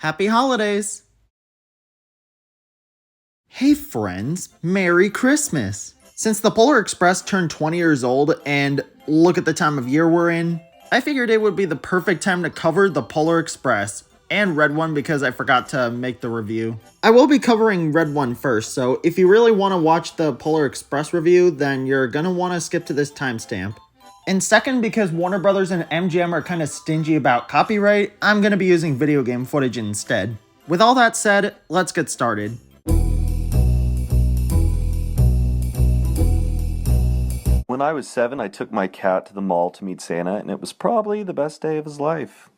Happy holidays! Hey friends, Merry Christmas! Since the Polar Express turned 20 years old and look at the time of year we're in, I figured it would be the perfect time to cover the Polar Express and Red One because I forgot to make the review. I will be covering Red One first, so if you really want to watch the Polar Express review, then you're gonna want to skip to this timestamp. And second, because Warner Brothers and MGM are kind of stingy about copyright, I'm gonna be using video game footage instead. With all that said, let's get started. When I was 7, I took my cat to the mall to meet Santa, and it was probably the best day of his life.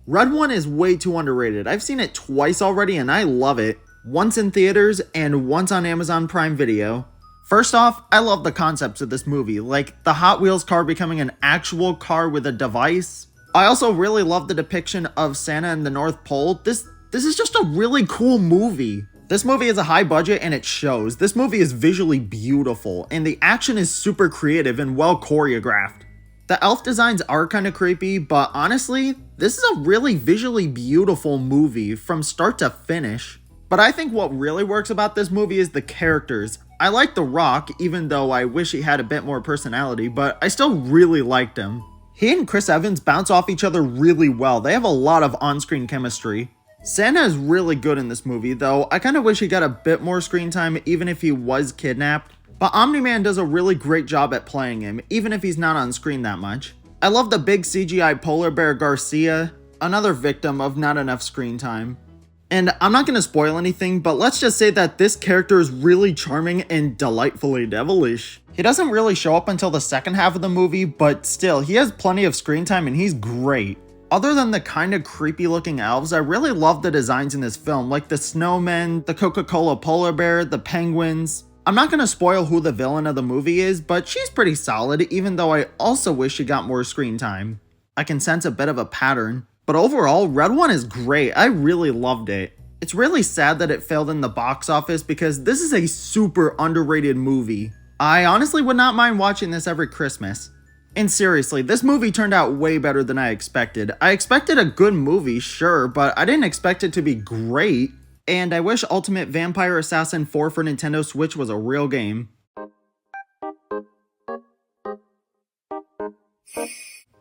Red One is way too underrated. I've seen it twice already and I love it. Once in theaters and once on Amazon Prime Video. First off, I love the concepts of this movie, like the Hot Wheels car becoming an actual car with a device. I also really love the depiction of Santa and the North Pole. This is just a really cool movie. This movie is a high budget and it shows. This movie is visually beautiful and the action is super creative and well choreographed. The elf designs are kind of creepy, but honestly, this is a really visually beautiful movie from start to finish. But I think what really works about this movie is the characters. I like The Rock, even though I wish he had a bit more personality, but I still really liked him. He and Chris Evans bounce off each other really well. They have a lot of on-screen chemistry. Santa is really good in this movie, though I kind of wish he got a bit more screen time even if he was kidnapped. But Omni-Man does a really great job at playing him, even if he's not on screen that much. I love the big CGI polar bear Garcia, another victim of not enough screen time. And I'm not going to spoil anything, but let's just say that this character is really charming and delightfully devilish. He doesn't really show up until the second half of the movie, but still, he has plenty of screen time and he's great. Other than the kind of creepy looking elves, I really love the designs in this film, like the snowmen, the Coca Cola polar bear, the penguins. I'm not going to spoil who the villain of the movie is, but she's pretty solid, even though I also wish she got more screen time. I can sense a bit of a pattern. But overall, Red One is great. I really loved it. It's really sad that it failed in the box office because this is a super underrated movie. I honestly would not mind watching this every Christmas. And seriously, this movie turned out way better than I expected. I expected a good movie, sure, but I didn't expect it to be great. And I wish Ultimate Vampire Assassin 4 for Nintendo Switch was a real game.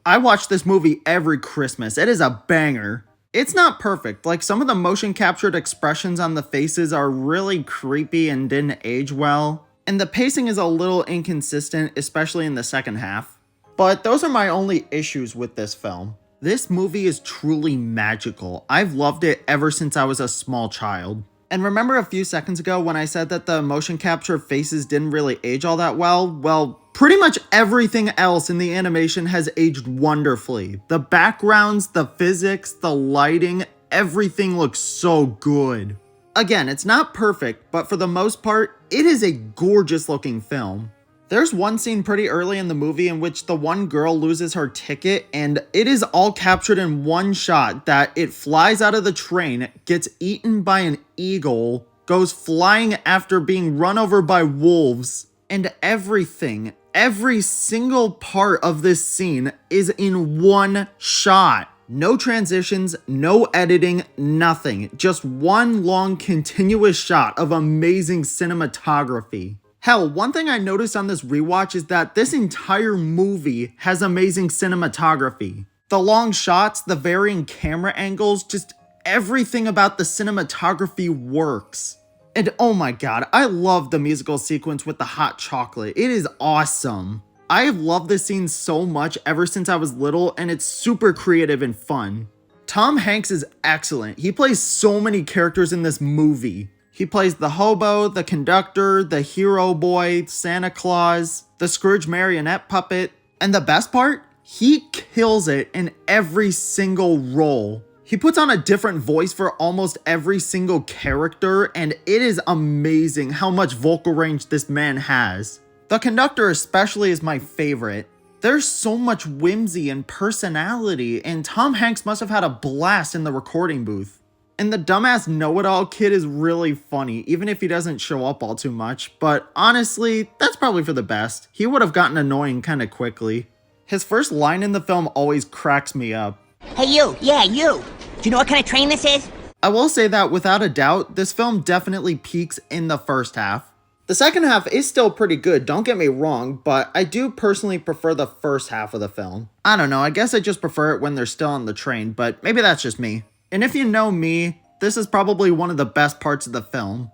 I watch this movie every Christmas. It is a banger. It's not perfect, like some of the motion captured expressions on the faces are really creepy and didn't age well, and the pacing is a little inconsistent, especially in the second half. But those are my only issues with this film. This movie is truly magical. I've loved it ever since I was a small child. And remember a few seconds ago when I said that the motion capture faces didn't really age all that well? Well, pretty much everything else in the animation has aged wonderfully. The backgrounds, the physics, the lighting, everything looks so good. Again, it's not perfect, but for the most part, it is a gorgeous looking film. There's one scene pretty early in the movie in which the one girl loses her ticket and it is all captured in one shot that it flies out of the train, gets eaten by an eagle, goes flying after being run over by wolves, and everything, every single part of this scene is in one shot. No transitions, no editing, nothing. Just one long continuous shot of amazing cinematography. Hell, one thing I noticed on this rewatch is that this entire movie has amazing cinematography. The long shots, the varying camera angles, just everything about the cinematography works. And oh my god, I love the musical sequence with the hot chocolate. It is awesome. I have loved this scene so much ever since I was little, and it's super creative and fun. Tom Hanks is excellent. He plays so many characters in this movie. He plays the hobo, the conductor, the hero boy, Santa Claus, the Scrooge marionette puppet, and the best part? He kills it in every single role. He puts on a different voice for almost every single character, and it is amazing how much vocal range this man has. The conductor especially is my favorite. There's so much whimsy and personality, and Tom Hanks must have had a blast in the recording booth. And the dumbass know-it-all kid is really funny, even if he doesn't show up all too much, but honestly, that's probably for the best. He would have gotten annoying kinda quickly. His first line in the film always cracks me up. Hey you, yeah you. Do you know what kind of train this is? I will say that without a doubt, this film definitely peaks in the first half. The second half is still pretty good, don't get me wrong, but I do personally prefer the first half of the film. I don't know, I guess I just prefer it when they're still on the train, but maybe that's just me. And if you know me, this is probably one of the best parts of the film.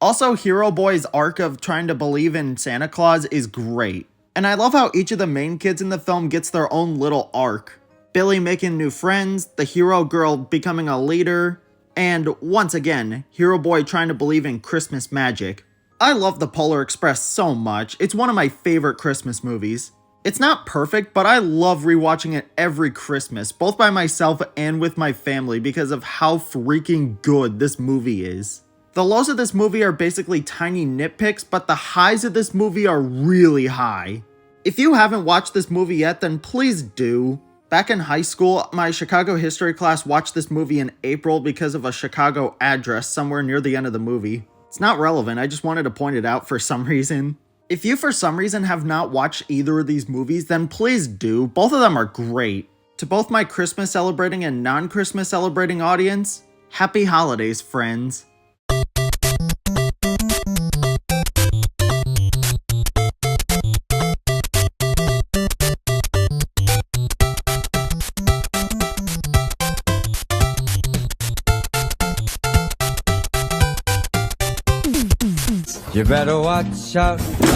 Also, Hero Boy's arc of trying to believe in Santa Claus is great. And I love how each of the main kids in the film gets their own little arc. Billy making new friends, the hero girl becoming a leader, and once again, Hero Boy trying to believe in Christmas magic. I love The Polar Express so much, it's one of my favorite Christmas movies. It's not perfect, but I love rewatching it every Christmas, both by myself and with my family because of how freaking good this movie is. The lows of this movie are basically tiny nitpicks, but the highs of this movie are really high. If you haven't watched this movie yet, then please do. Back in high school, my Chicago history class watched this movie in April because of a Chicago address somewhere near the end of the movie. It's not relevant, I just wanted to point it out for some reason. If you for some reason have not watched either of these movies, then please do. Both of them are great. To both my Christmas celebrating and non-Christmas celebrating audience, happy holidays, friends. You better watch out.